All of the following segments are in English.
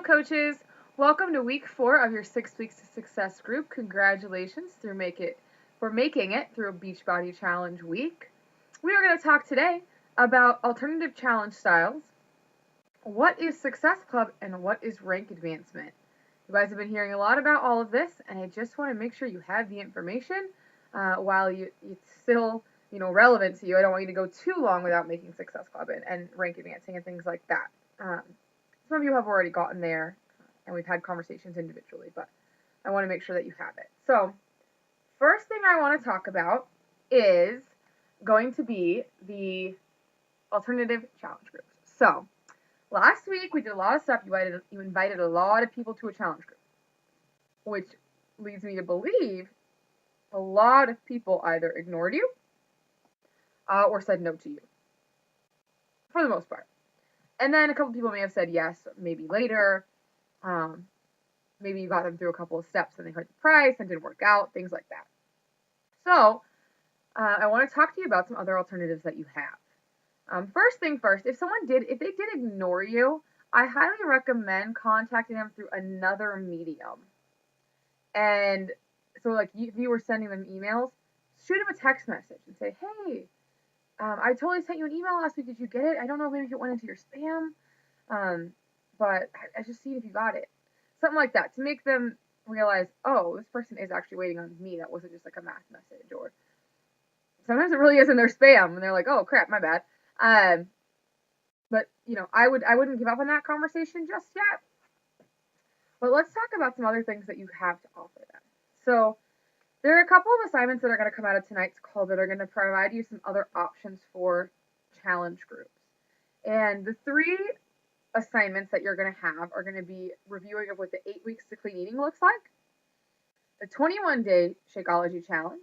coaches. Welcome to week 4 of your 6 Weeks to Success group. Congratulations for making it through a Beachbody Challenge week. We are going to talk today about alternative challenge styles. What is Success Club and what is rank advancement? You guys have been hearing a lot about all of this, and I just want to make sure you have the information while it's still relevant to you. I don't want you to go too long without making Success Club and rank advancing and things like that. Some of you have already gotten there, and we've had conversations individually, but I want to make sure that you have it. So, first thing I want to talk about is going to be the alternative challenge groups. So, last week we did a lot of stuff. You invited a lot of people to a challenge group, which leads me to believe a lot of people either ignored you or said no to you, for the most part. And then a couple people may have said yes, maybe later. Maybe you got them through a couple of steps and they heard the price and didn't work out, things like that. So I want to talk to you about some other alternatives that you have. First thing first, if they did ignore you, I highly recommend contacting them through another medium. And so, like, if you were sending them emails, shoot them a text message and say, hey, I totally sent you an email last week. Did you get it? I don't know, maybe if it went into your spam, but I just see if you got it. Something like that to make them realize, oh, this person is actually waiting on me. That wasn't just like a mass message. Or sometimes it really is in their spam, and they're like, oh crap, my bad. But I wouldn't give up on that conversation just yet. But let's talk about some other things that you have to offer them. So there are a couple of assignments that are going to come out of tonight's call that are going to provide you some other options for challenge groups. And the 3 assignments that you're going to have are going to be reviewing of what the 8 weeks to clean eating looks like, the 21-day Shakeology challenge,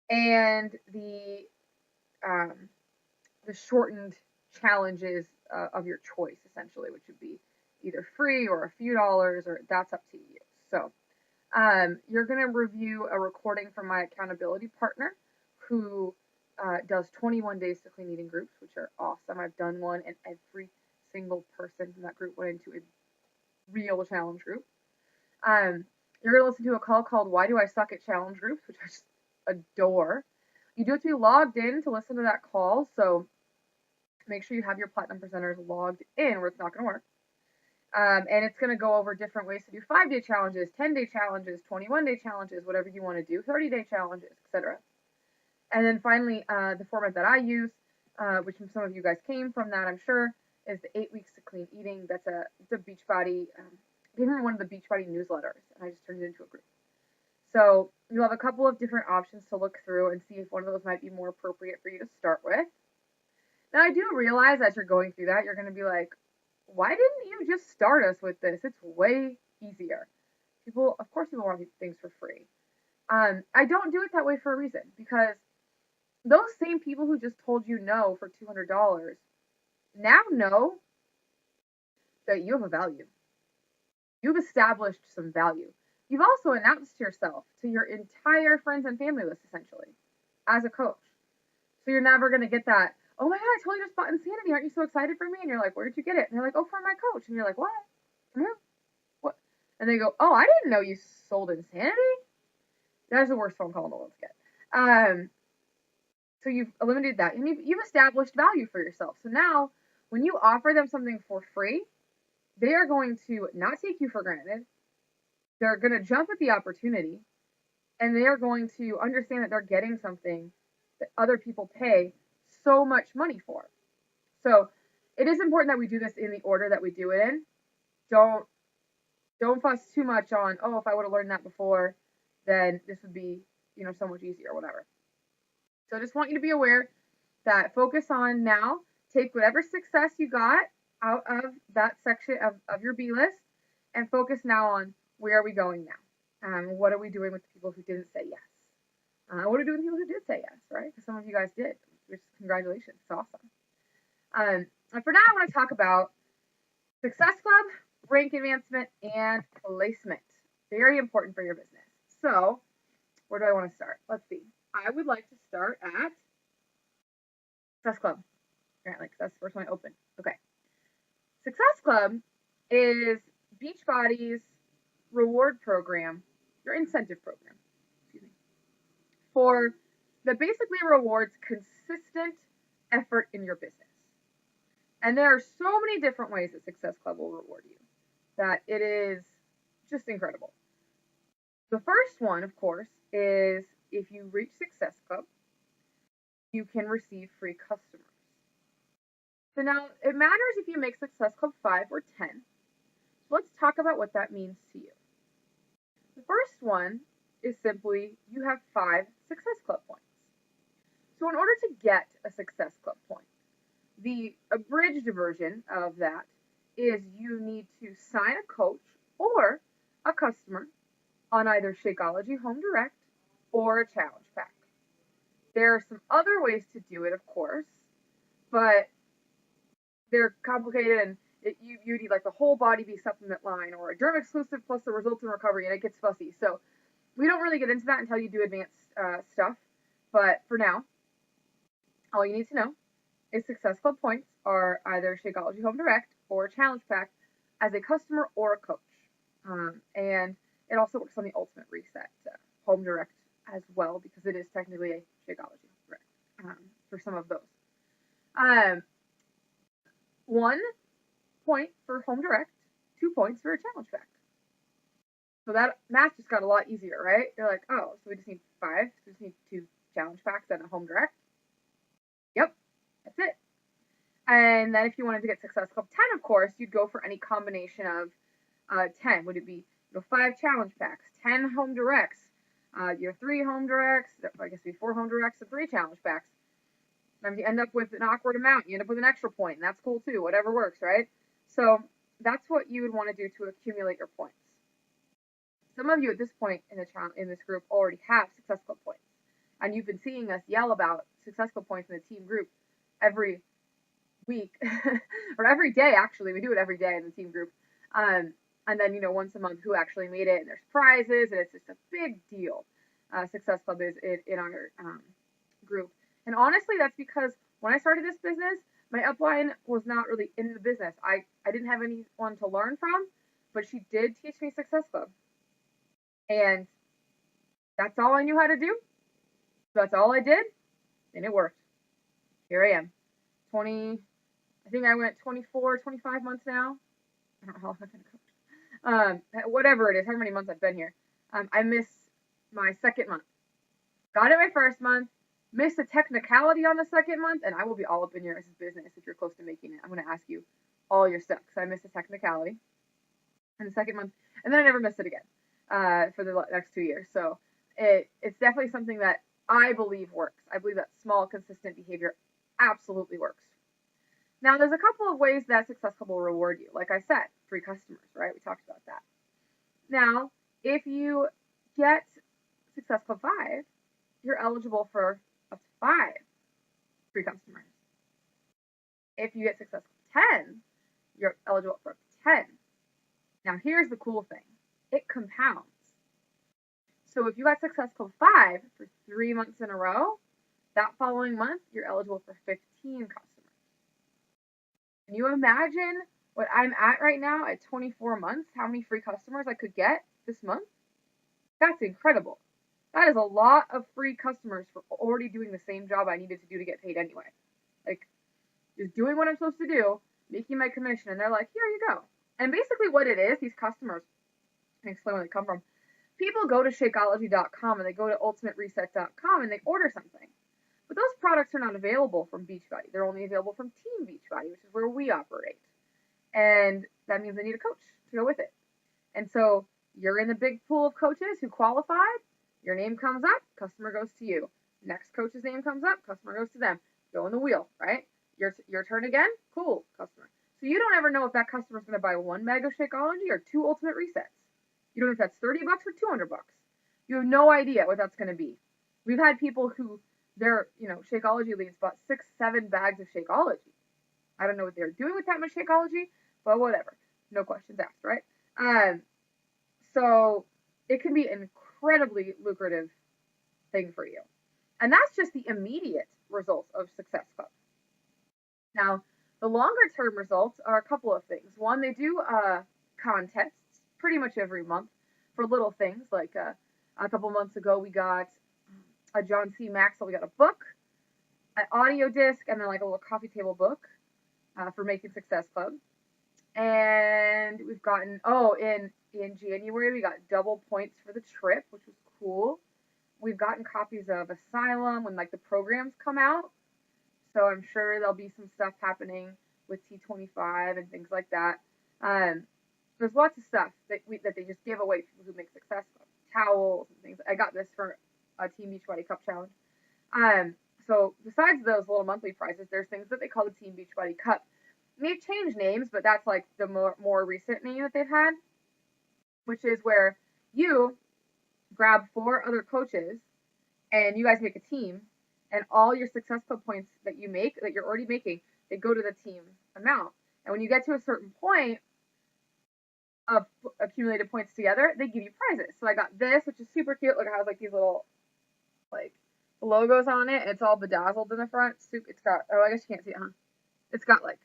and the shortened challenges of your choice, essentially, which would be either free or a few dollars, or that's up to you. So you're going to review a recording from my accountability partner who does 21 days to clean eating groups, which are awesome. I've done one, and every single person from that group went into a real challenge group. You're going to listen to a call called Why Do I Suck at Challenge Groups, which I just adore. You do have to be logged in to listen to that call, so make sure you have your Platinum Presenters logged in or it's not going to work. And it's going to go over different ways to do 5-day challenges, 10-day challenges, 21-day challenges, whatever you want to do, 30-day challenges, etc. And then finally, the format that I use, which some of you guys came from that, I'm sure, is the 8 weeks to clean eating. It's a Beachbody. They were one of the Beachbody newsletters, and I just turned it into a group. So you'll have a couple of different options to look through and see if one of those might be more appropriate for you to start with. Now, I do realize as you're going through that, you're going to be like, why didn't you just start us with this? It's way easier. Of course, people want things for free. I don't do it that way for a reason, because those same people who just told you no for $200 now know that you have a value. You've established some value. You've also announced yourself to your entire friends and family list, essentially, as a coach. So you're never going to get that, oh my God, I totally just bought Insanity. Aren't you so excited for me? And you're like, where did you get it? And they're like, oh, from my coach. And you're like, what? From who? What? And they go, oh, I didn't know you sold Insanity? That's the worst phone call in the world to get. So you've eliminated that, and you've established value for yourself. So now, when you offer them something for free, they are going to not take you for granted. They're going to jump at the opportunity, and they are going to understand that they're getting something that other people pay so much money for. So it is important that we do this in the order that we do it in. Don't fuss too much on, oh, if I would have learned that before, then this would be, so much easier or whatever. So I just want you to be aware that focus on now, take whatever success you got out of that section of your B list and focus now on where are we going now? What are we doing with the people who didn't say yes? What are we doing with people who did say yes, right? Because some of you guys did, which congratulations, it's awesome. And for now, I want to talk about Success Club, rank advancement, and placement. Very important for your business. So where do I want to start? Let's see. I would like to start at Success Club. Apparently, because that's the first one I opened. Okay. Success Club is Beachbody's reward program, your incentive program, excuse me, for that basically rewards consistent effort in your business. And there are so many different ways that Success Club will reward you that it is just incredible. The first one, of course, is if you reach Success Club, you can receive free customers. So now it matters if you make Success Club 5 or 10. So let's talk about what that means to you. The first one is simply you have 5 Success Club points. So in order to get a Success Club point, the abridged version of that is you need to sign a coach or a customer on either Shakeology Home Direct or a challenge pack. There are some other ways to do it, of course, but they're complicated, and you need like the whole body B supplement line or a derm exclusive plus the results in recovery, and it gets fussy. So we don't really get into that until you do advanced stuff. But for now, all you need to know is Success Club points are either Shakeology Home Direct or a challenge pack as a customer or a coach. And it also works on the Ultimate Reset Home Direct as well, because it is technically a Shakeology Direct for some of those. 1 point for Home Direct, 2 points for a challenge pack. So that math just got a lot easier, right? You're like, oh, so we just need 5, so we just need 2 challenge packs and a Home Direct. Yep, that's it. And then if you wanted to get Success Club 10, of course, you'd go for any combination of 10. Would it be 5 challenge packs, 10 Home Directs, your 3 Home Directs, I guess it'd be 4 Home Directs and 3 challenge packs. Sometimes you end up with an awkward amount. You end up with an extra point, and that's cool too. Whatever works, right? So that's what you would want to do to accumulate your points. Some of you at this point in this group already have Success Club points, and you've been seeing us yell about Success Club points in the team group every week, or every day actually. We do it every day in the team group. And then, once a month who actually made it, and there's prizes, and it's just a big deal. Success Club is in our group. And honestly, that's because when I started this business, my upline was not really in the business. I didn't have anyone to learn from, but she did teach me Success Club. And that's all I knew how to do. That's all I did, and it worked. Here I am. I think I went 24, 25 months now. I don't know how long I've been a coach. Whatever it is, however many months I've been here. I missed my second month. Got it my first month. Missed a technicality on the second month, and I will be all up in your business if you're close to making it. I'm going to ask you all your stuff, because I missed a technicality in the second month, and then I never missed it again for the next 2 years. So it's definitely something that I believe works. I believe that small, consistent behavior absolutely works. Now, there's a couple of ways that Success Club will reward you. Like I said, free customers, right? We talked about that. Now, if you get Success Club 5, you're eligible for up to 5 free customers. If you get Success Club 10, you're eligible for up to 10. Now, here's the cool thing. It compounds. So if you got Success Club 5 for 3 months in a row, that following month, you're eligible for 15 customers. Can you imagine what I'm at right now at 24 months, how many free customers I could get this month? That's incredible. That is a lot of free customers for already doing the same job I needed to do to get paid anyway. Like, just doing what I'm supposed to do, making my commission, and they're like, here you go. And basically what it is, these customers, I can explain where they come from. People go to Shakeology.com and they go to UltimateReset.com and they order something. But those products are not available from Beachbody. They're only available from Team Beachbody, which is where we operate. And that means they need a coach to go with it. And so you're in the big pool of coaches who qualified. Your name comes up, customer goes to you. Next coach's name comes up, customer goes to them. Go in the wheel, right? Your turn again, cool, customer. So you don't ever know if that customer's going to buy 1 bag of Shakeology or 2 Ultimate Resets. You don't know if that's $30 or $200. You have no idea what that's going to be. We've had people who their Shakeology leads bought 6, 7 bags of Shakeology. I don't know what they're doing with that much Shakeology, but whatever. No questions asked, right? So it can be an incredibly lucrative thing for you. And that's just the immediate results of Success Club. Now, the longer term results are a couple of things. One, they do a contest pretty much every month for little things. Like a couple months ago, we got a John C. Maxwell. We got a book, an audio disc, and then like a little coffee table book for Making Success Club. And we've gotten in January we got double points for the trip, which was cool. We've gotten copies of Asylum when like the programs come out, so I'm sure there'll be some stuff happening with T25 and things like that. There's lots of stuff that they just give away to people who make Success Club, towels and things. I got this for a Team Beachbody Cup Challenge. So besides those little monthly prizes, there's things that they call the Team Beachbody Cup. They've changed names, but that's like the more recent name that they've had, which is where you grab 4 other coaches and you guys make a team, and all your Success Club points that you make, that you're already making, they go to the team amount. And when you get to a certain point of accumulated points together, they give you prizes. So I got this, which is super cute. Look, it has like these little like logos on it, and it's all bedazzled in the front. It's got, oh, I guess you can't see it, huh? It's got like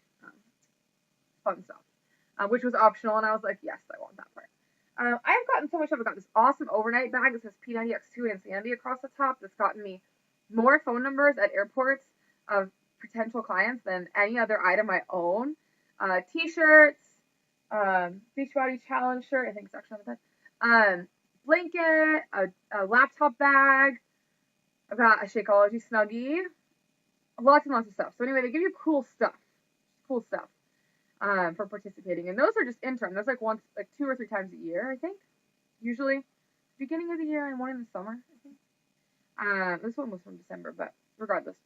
fun stuff, which was optional, and I was like, yes, I want that part. I've gotten so much stuff. I got this awesome overnight bag that says P90X2 Insanity across the top. That's gotten me more phone numbers at airports of potential clients than any other item I own. T-shirts, Beachbody Challenge shirt, I think it's actually on the bed. Blanket, a laptop bag. I've got a Shakeology Snuggie. Lots and lots of stuff. So anyway, they give you cool stuff. For participating, and those are just interim. There's like 2 or 3 times a year, I think. Usually, beginning of the year and one in the summer, I think. This one was from December, but regardless.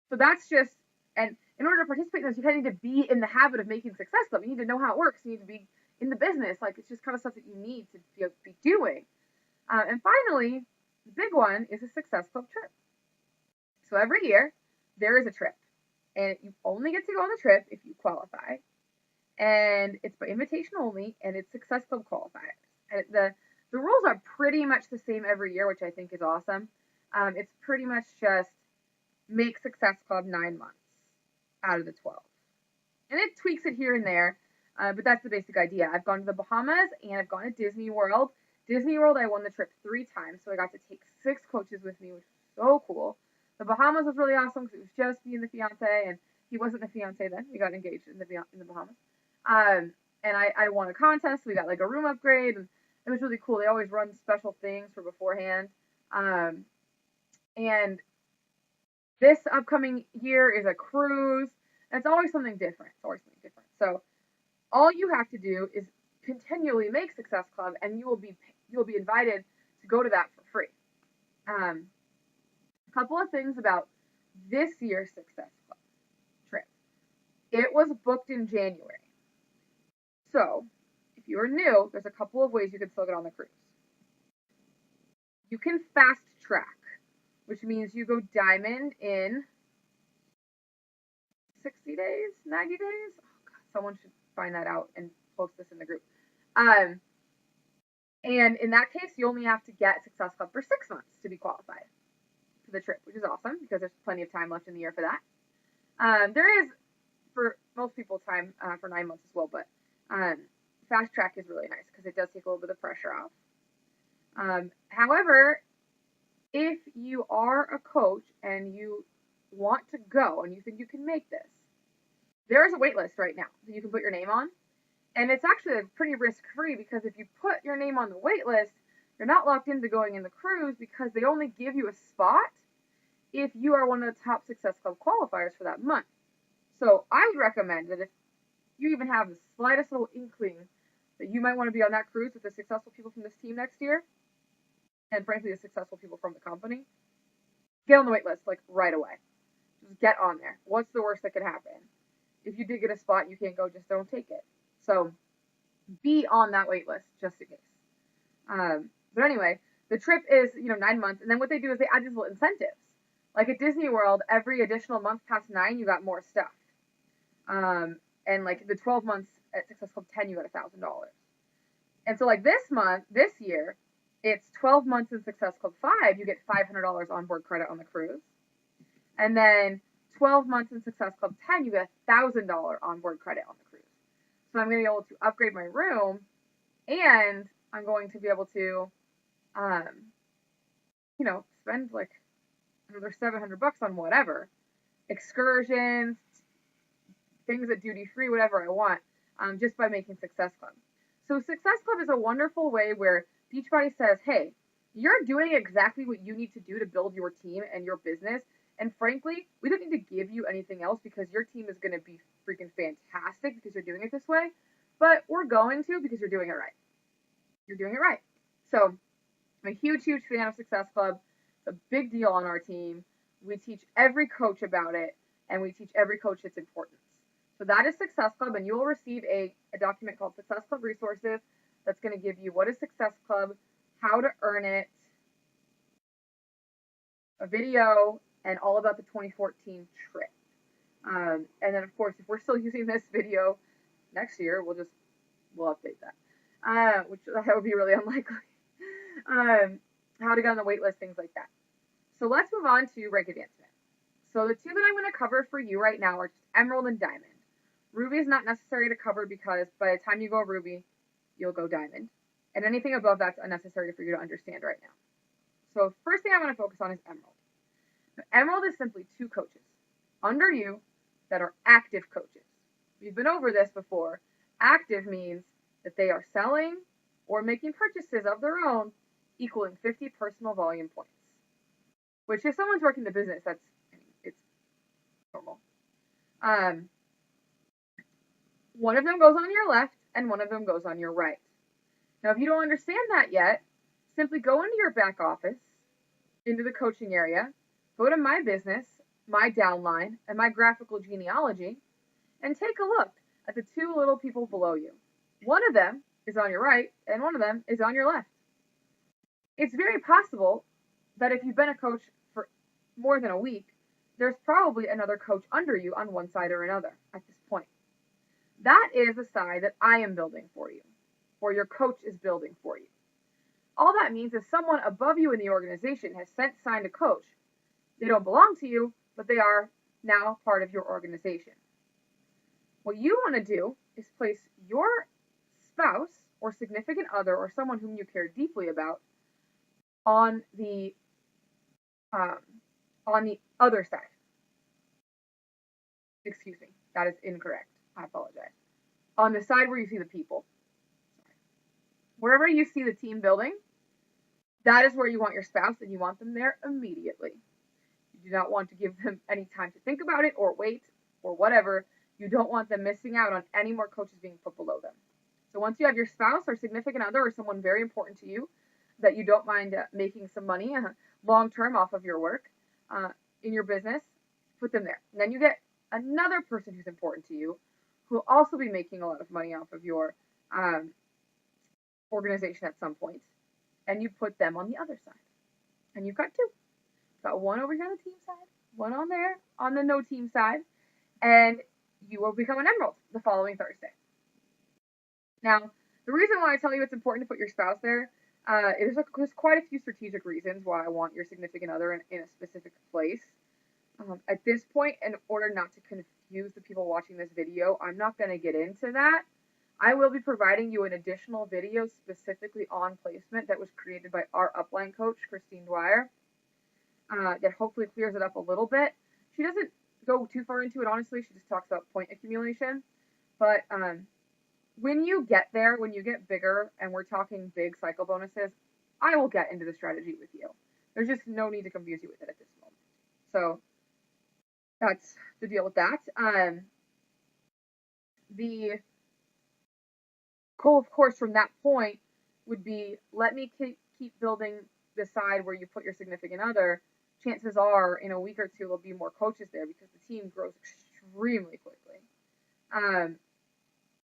So that's just, and in order to participate in this, you kind of need to be in the habit of making Success Club. You need to know how it works. You need to be in the business. Like, it's just kind of stuff that you need to be doing. And finally, the big one is a Success Club trip. So every year, there is a trip. And you only get to go on the trip if you qualify. And it's by invitation only, and it's Success Club qualifiers. And the rules are pretty much the same every year, which I think is awesome. It's pretty much just make Success Club 9 months out of the 12. And it tweaks it here and there, but that's the basic idea. I've gone to the Bahamas, and I've gone to Disney World. Disney World, I won the trip 3 times, so I got to take 6 coaches with me, which was so cool. The Bahamas was really awesome because it was just me and the fiance, and he wasn't the fiance then. We got engaged in the Bahamas. And I won a contest. We got like a room upgrade, and it was really cool. They always run special things for beforehand. And this upcoming year is a cruise, and it's always something different. So all you have to do is continually make Success Club, and you will be invited to go to that for free. Couple of things about this year's Success Club trip. It was booked in January. So, if you are new, there's a couple of ways you can still get on the cruise. You can fast track, which means you go diamond in 60 days, 90 days? Oh, God, someone should find that out and post this in the group. And in that case, you only have to get Success Club for 6 months to be qualified for the trip, which is awesome because there's plenty of time left in the year for that. There is, for most people, time for 9 months as well, but fast track is really nice because it does take a little bit of pressure off. However, if you are a coach and you want to go and you think you can make this, there is a wait list right now that you can put your name on, and it's actually pretty risk-free because if you put your name on the wait list, you're not locked into going in the cruise because they only give you a spot if you are one of the top Success Club qualifiers for that month. So I would recommend that if you even have the slightest little inkling that you might want to be on that cruise with the successful people from this team next year, and frankly the successful people from the company, get on the wait list like right away. Just get on there. What's the worst that could happen? If you did get a spot, you can't go, just don't take it. So be on that wait list just in case. But anyway, the trip is 9 months, and then what they do is they add these little incentives. Like at Disney World, every additional month past 9, you got more stuff. And like the 12 months at Success Club 10, you got $1,000. And so like this year, it's 12 months in Success Club 5, you get $500 onboard credit on the cruise. And then 12 months in Success Club 10, you get $1,000 onboard credit on the cruise. So I'm going to be able to upgrade my room And I'm going to be able to, spend like another $700 on whatever excursions, things at duty free, whatever I want, just by making Success Club. So Success Club is a wonderful way where Beachbody says, hey, you're doing exactly what you need to do to build your team and your business. And frankly, we don't need to give you anything else because your team is going to be freaking fantastic because you're doing it this way. But we're going to because you're doing it right. You're doing it right. So I'm a huge, huge fan of Success Club. It's a big deal on our team. We teach every coach about it, and we teach every coach its importance. So that is Success Club, and you will receive a document called Success Club Resources that's going to give you what is Success Club, how to earn it, a video, and all about the 2014 trip. And then, of course, if we're still using this video next year, we'll update that, which that would be really unlikely. How to get on the wait list, things like that. So let's move on to rank advancement. So the two that I'm going to cover for you right now are just Emerald and Diamond. Ruby is not necessary to cover because by the time you go Ruby, you'll go Diamond. And anything above that's unnecessary for you to understand right now. So first thing I want to focus on is Emerald. Now, Emerald is simply two coaches under you that are active coaches. We've been over this before. Active means that they are selling or making purchases of their own equaling 50 personal volume points. Which if someone's working the business, it's normal. One of them goes on your left and one of them goes on your right. Now, if you don't understand that yet, simply go into your back office, into the coaching area, go to My Business, My Downline, and My Graphical Genealogy, and take a look at the two little people below you. One of them is on your right, and one of them is on your left. It's very possible that if you've been a coach for more than a week, there's probably another coach under you on one side or another at this point. That is the side that I am building for you, or your coach is building for you. All that means is someone above you in the organization has signed a coach. They don't belong to you, but they are now part of your organization. What you want to do is place your spouse or significant other or someone whom you care deeply about on the other side. Excuse me, that is incorrect. I apologize. On the side where you see the people. Wherever you see the team building, that is where you want your spouse, and you want them there immediately. You do not want to give them any time to think about it or wait or whatever. You don't want them missing out on any more coaches being put below them. So once you have your spouse or significant other or someone very important to you that you don't mind making some money long term off of your work in your business, put them there. And then you get another person who's important to you who will also be making a lot of money off of your organization at some point, and you put them on the other side. And you've got two. Got one over here on the team side, one on there on the no team side, and you will become an Emerald the following Thursday. Now, the reason why I tell you it's important to put your spouse there is there's quite a few strategic reasons why I want your significant other in a specific place. At this point, in order not to confuse the people watching this video, I'm not going to get into that. I will be providing you an additional video specifically on placement that was created by our upline coach, Christine Dwyer, that hopefully clears it up a little bit. She doesn't go too far into it, honestly. She just talks about point accumulation. But when you get there, when you get bigger, and we're talking big cycle bonuses, I will get into the strategy with you. There's just no need to confuse you with it at this moment. So that's the deal with that. The goal, of course, from that point would be, let me keep building the side where you put your significant other. Chances are, in a week or two, there'll be more coaches there because the team grows extremely quickly.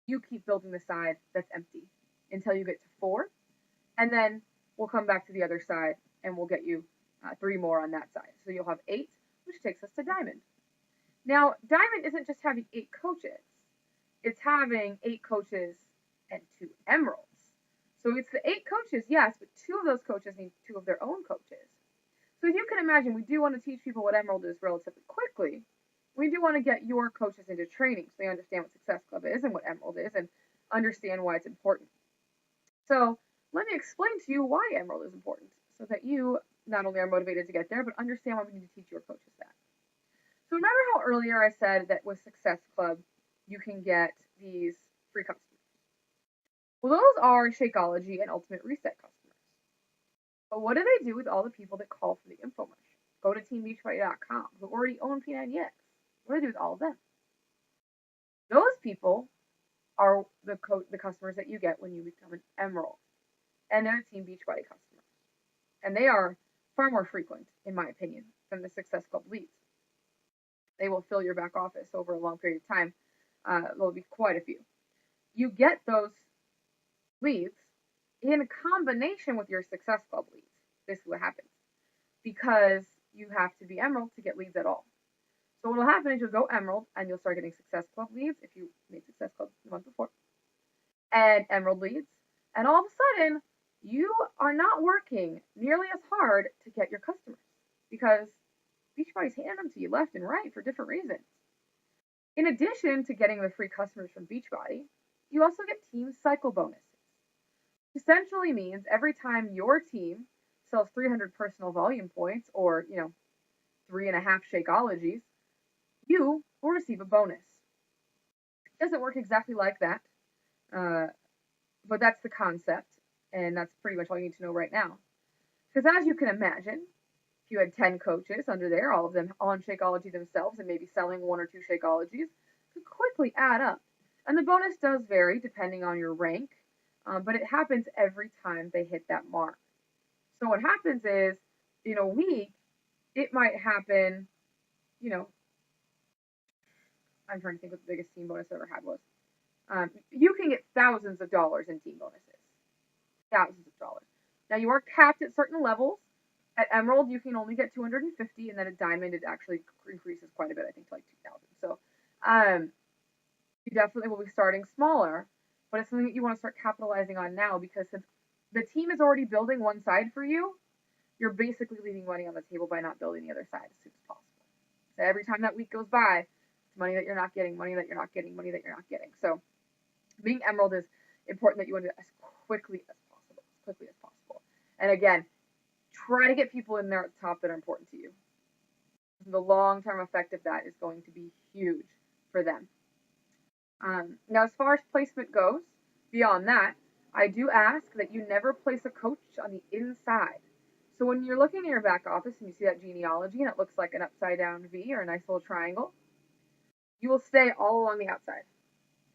You keep building the side that's empty until you get to 4, and then we'll come back to the other side and we'll get you 3 more on that side. So you'll have 8, which takes us to Diamond. Now, Diamond isn't just having 8 coaches. It's having 8 coaches and 2 Emeralds. So it's the 8 coaches, yes, but 2 of those coaches need 2 of their own coaches. So as you can imagine, we do want to teach people what Emerald is relatively quickly. We do want to get your coaches into training so they understand what Success Club is and what Emerald is and understand why it's important. So let me explain to you why Emerald is important so that you not only are motivated to get there, but understand why we need to teach your coaches that. So remember how earlier I said that with Success Club, you can get these free customers? Well, those are Shakeology and Ultimate Reset customers. But what do they do with all the people that call for the infomercial? Go to teambeachbody.com who already own P90X. What do they do with all of them? Those people are the customers that you get when you become an Emerald, and they're Team Beachbody customers, and they are far more frequent, in my opinion, than the Success Club leads. They will fill your back office over a long period of time. There'll be quite a few. You get those leads in combination with your Success Club leads. This is what happens because you have to be Emerald to get leads at all. So what will happen is you'll go Emerald and you'll start getting Success Club leads if you made Success Club the month before, and Emerald leads, and all of a sudden you are not working nearly as hard to get your customers because Beachbody's handing them to you left and right for different reasons. In addition to getting the free customers from Beachbody, you also get team cycle bonuses. Essentially means every time your team sells 300 personal volume points or, 3.5 Shakeologies, you will receive a bonus. It doesn't work exactly like that, but that's the concept, and that's pretty much all you need to know right now. Because as you can imagine, if you had 10 coaches under there, all of them on Shakeology themselves and maybe selling 1 or 2 Shakeologies, could quickly add up. And the bonus does vary depending on your rank, but it happens every time they hit that mark. So what happens is, in a week, it might happen, I'm trying to think what the biggest team bonus I ever had was. You can get thousands of dollars in team bonuses. Thousands of dollars. Now, you are capped at certain levels. At Emerald, you can only get 250, and then at Diamond, it actually increases quite a bit, I think, to like 2,000. So, you definitely will be starting smaller, but it's something that you want to start capitalizing on now because since the team is already building one side for you, you're basically leaving money on the table by not building the other side as soon as possible. So every time that week goes by, it's money that you're not getting, money that you're not getting, money that you're not getting. So being Emerald is important that you want to do it as quickly as possible, as quickly as possible. And again, try to get people in there at the top that are important to you. The long-term effect of that is going to be huge for them. Now, as far as placement goes, beyond that, I do ask that you never place a coach on the inside. So when you're looking in your back office and you see that genealogy and it looks like an upside down V or a nice little triangle, you will stay all along the outside.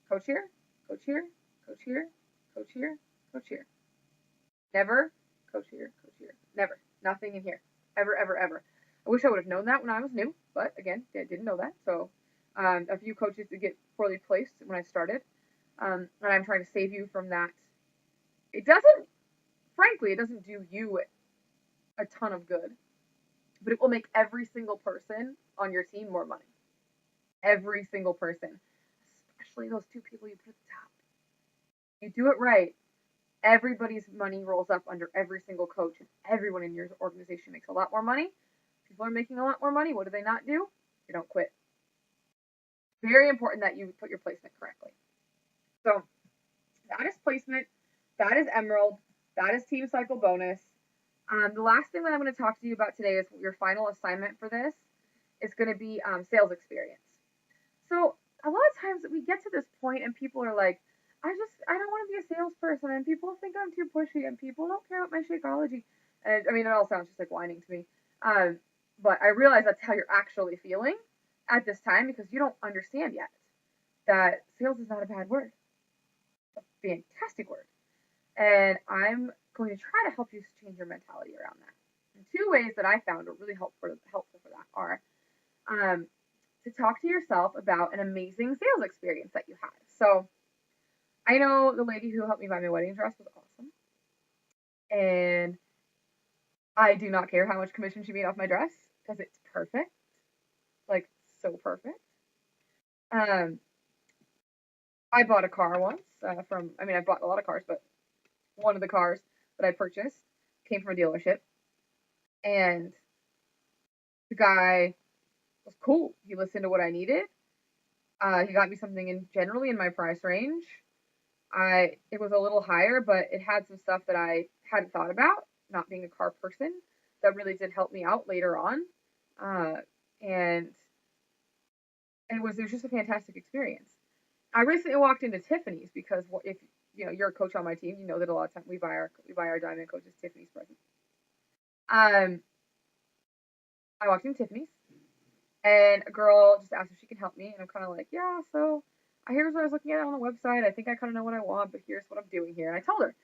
Coach here, coach here, coach here, coach here, coach here. Never coach here, coach here. Never. Nothing in here. Ever, ever, ever. I wish I would have known that when I was new, but again, I didn't know that. So a few coaches did get poorly placed when I started, and I'm trying to save you from that. It doesn't do you a ton of good, but it will make every single person on your team more money. Every single person, especially those 2 people you put at the top. You do it right, everybody's money rolls up under every single coach, and everyone in your organization makes a lot more money. People are making a lot more money. What do they not do? They don't quit. Very important that you put your placement correctly. So that is placement. That is Emerald. That is Team Cycle bonus. The last thing that I'm going to talk to you about today is your final assignment for this is going to be sales experience. So a lot of times we get to this point and people are like, I don't want to be a salesperson, and people think I'm too pushy, and people don't care about my Shakeology. And I mean, it all sounds just like whining to me. But I realize that's how you're actually feeling at this time because you don't understand yet that sales is not a bad word. It's a fantastic word. And I'm going to try to help you change your mentality around that. And 2 ways that I found are really helpful for that are to talk to yourself about an amazing sales experience that you had. So I know the lady who helped me buy my wedding dress was awesome. And I do not care how much commission she made off my dress because it's perfect. Like, so perfect. I bought a car once I bought a lot of cars, but one of the cars that I purchased came from a dealership. And the guy was cool. He listened to what I needed. He got me something generally in my price range. It was a little higher, but it had some stuff that I hadn't thought about, not being a car person, that really did help me out later on. Uh, and it was just a fantastic experience. I recently walked into Tiffany's because if you're a coach on my team, you know that a lot of times we buy our diamond coaches Tiffany's presents. Um, I walked into Tiffany's and a girl just asked if she could help me, and I'm kind of like, yeah. So here's what I was looking at on the website. I think I kind of know what I want, but here's what I'm doing here. And I told her,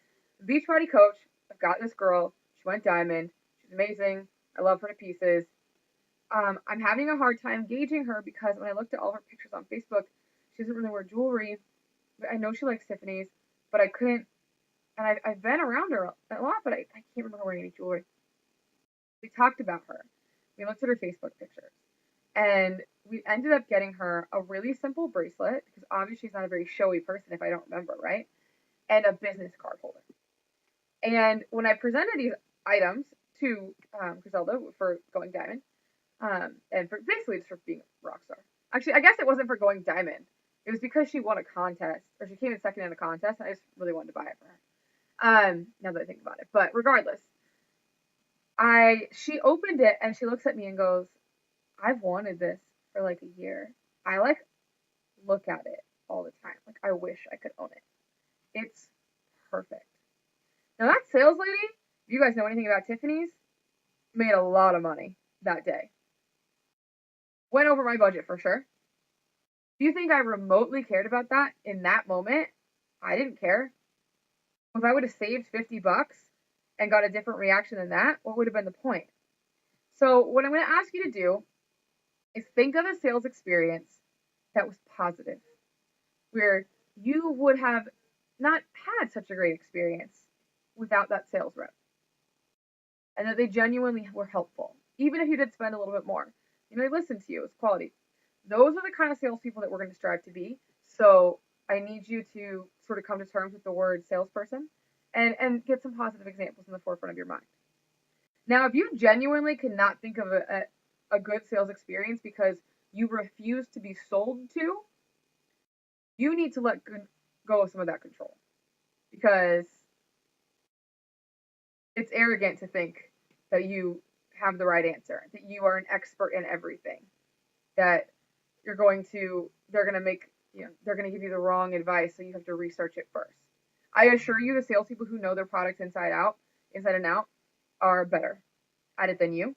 Beachbody coach, I've got this girl. She went diamond. She's amazing. I love her to pieces. I'm having a hard time gauging her because when I looked at all her pictures on Facebook, she doesn't really wear jewelry. But I know she likes Tiffany's, but I couldn't. And I've been around her a lot, but I can't remember her wearing any jewelry. We talked about her. We looked at her Facebook pictures. And we ended up getting her a really simple bracelet, because obviously she's not a very showy person if I don't remember, right? And a business card holder. And when I presented these items to Griselda for going diamond, and for basically just for being a rock star. Actually, I guess it wasn't for going diamond. It was because she won a contest, or she came in second in a contest, and I just really wanted to buy it for her. Now that I think about it. But regardless, she opened it and she looks at me and goes, I've wanted this for like a year. I like look at it all the time. Like I wish I could own it. It's perfect. Now that sales lady, if you guys know anything about Tiffany's, made a lot of money that day. Went over my budget for sure. Do you think I remotely cared about that in that moment? I didn't care. If I would have saved $50 and got a different reaction than that, what would have been the point? So what I'm going to ask you to do is think of a sales experience that was positive, where you would have not had such a great experience without that sales rep, and that they genuinely were helpful, even if you did spend a little bit more. They listened to you. It's quality. Those are the kind of salespeople that we're going to strive to be. So I need you to sort of come to terms with the word salesperson and get some positive examples in the forefront of your mind. Now, if you genuinely cannot think of a good sales experience because you refuse to be sold to, you need to let go of some of that control, because it's arrogant to think that you have the right answer, that you are an expert in everything, that they're going to give you the wrong advice, so you have to research it first. I assure you, the salespeople who know their products inside and out, are better at it than you.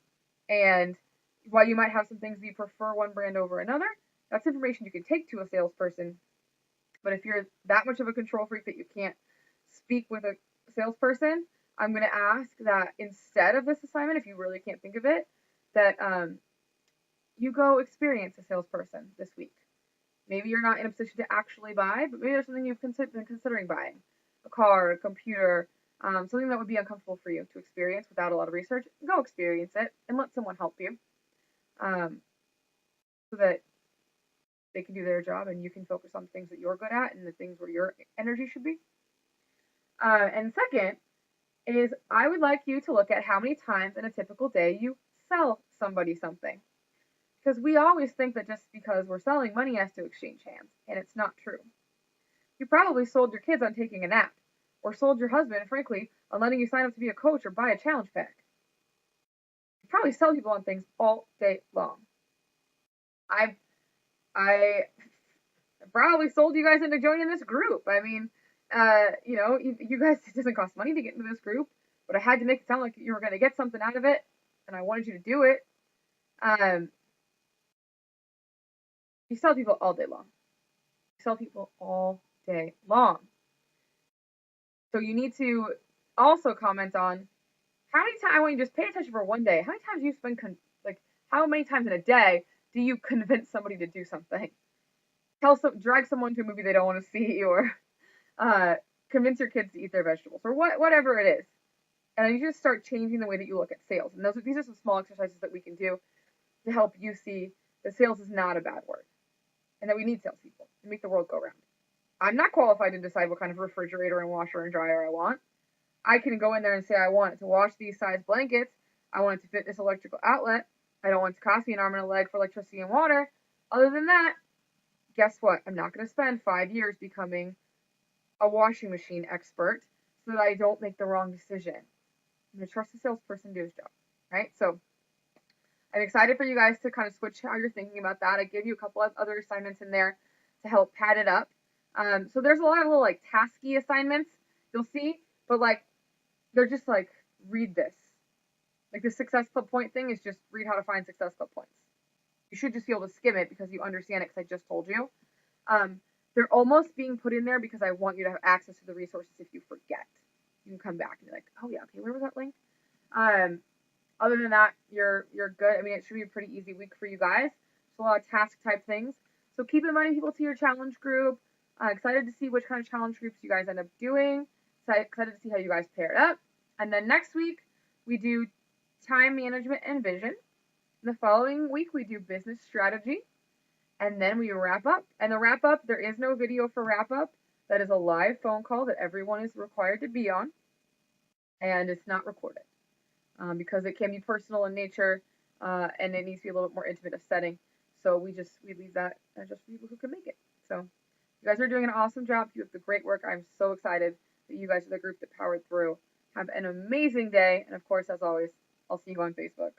And while you might have some things that you prefer one brand over another, that's information you can take to a salesperson. But if you're that much of a control freak that you can't speak with a salesperson, I'm going to ask that instead of this assignment, if you really can't think of it, that you go experience a salesperson this week. Maybe you're not in a position to actually buy, but maybe there's something you've been considering buying. A car, a computer, something that would be uncomfortable for you to experience without a lot of research. Go experience it and let someone help you, so that they can do their job and you can focus on the things that you're good at and the things where your energy should be. And second is, I would like you to look at how many times in a typical day you sell somebody something. Because we always think that just because we're selling, money has to exchange hands, and it's not true. You probably sold your kids on taking a nap, or sold your husband, frankly, on letting you sign up to be a coach or buy a challenge pack. You probably sell people on things all day long. I probably sold you guys into joining this group. I mean, you guys, it doesn't cost money to get into this group, but I had to make it sound like you were going to get something out of it, and I wanted you to do it. You sell people all day long. You sell people all day long. So you need to also comment on how many times, I want you to just pay attention for one day. How many times do you spend, how many times in a day do you convince somebody to do something? Drag someone to a movie they don't want to see, or convince your kids to eat their vegetables, or whatever it is. And you just start changing the way that you look at sales. And these are some small exercises that we can do to help you see that sales is not a bad word, and that we need salespeople to make the world go round. I'm not qualified to decide what kind of refrigerator and washer and dryer I want. I can go in there and say, I want it to wash these size blankets. I want it to fit this electrical outlet. I don't want it to cost me an arm and a leg for electricity and water. Other than that, guess what? I'm not going to spend 5 years becoming a washing machine expert so that I don't make the wrong decision. I'm going to trust the salesperson to do his job, right? So I'm excited for you guys to kind of switch how you're thinking about that. I gave you a couple of other assignments in there to help pad it up. So there's a lot of little like tasky assignments you'll see, but like they're just like read this. Like the success club point thing is just read how to find success club points. You should just be able to skim it because you understand it because I just told you. They're almost being put in there because I want you to have access to the resources if you forget. You can come back and be like, oh yeah, okay, where was that link? Other than that, you're good. I mean, it should be a pretty easy week for you guys. Just a lot of task type things. So keep inviting people to your challenge group. Excited to see which kind of challenge groups you guys end up doing. Excited to see how you guys pair it up. And then next week, we do time management and vision. The following week, we do business strategy. And then we wrap up. And the wrap up, there is no video for wrap up. That is a live phone call that everyone is required to be on. And it's not recorded because it can be personal in nature and it needs to be a little bit more intimate of setting. So we leave that just for people who can make it. So you guys are doing an awesome job. You have the great work. I'm so excited that you guys are the group that powered through. Have an amazing day. And of course, as always, I'll see you on Facebook.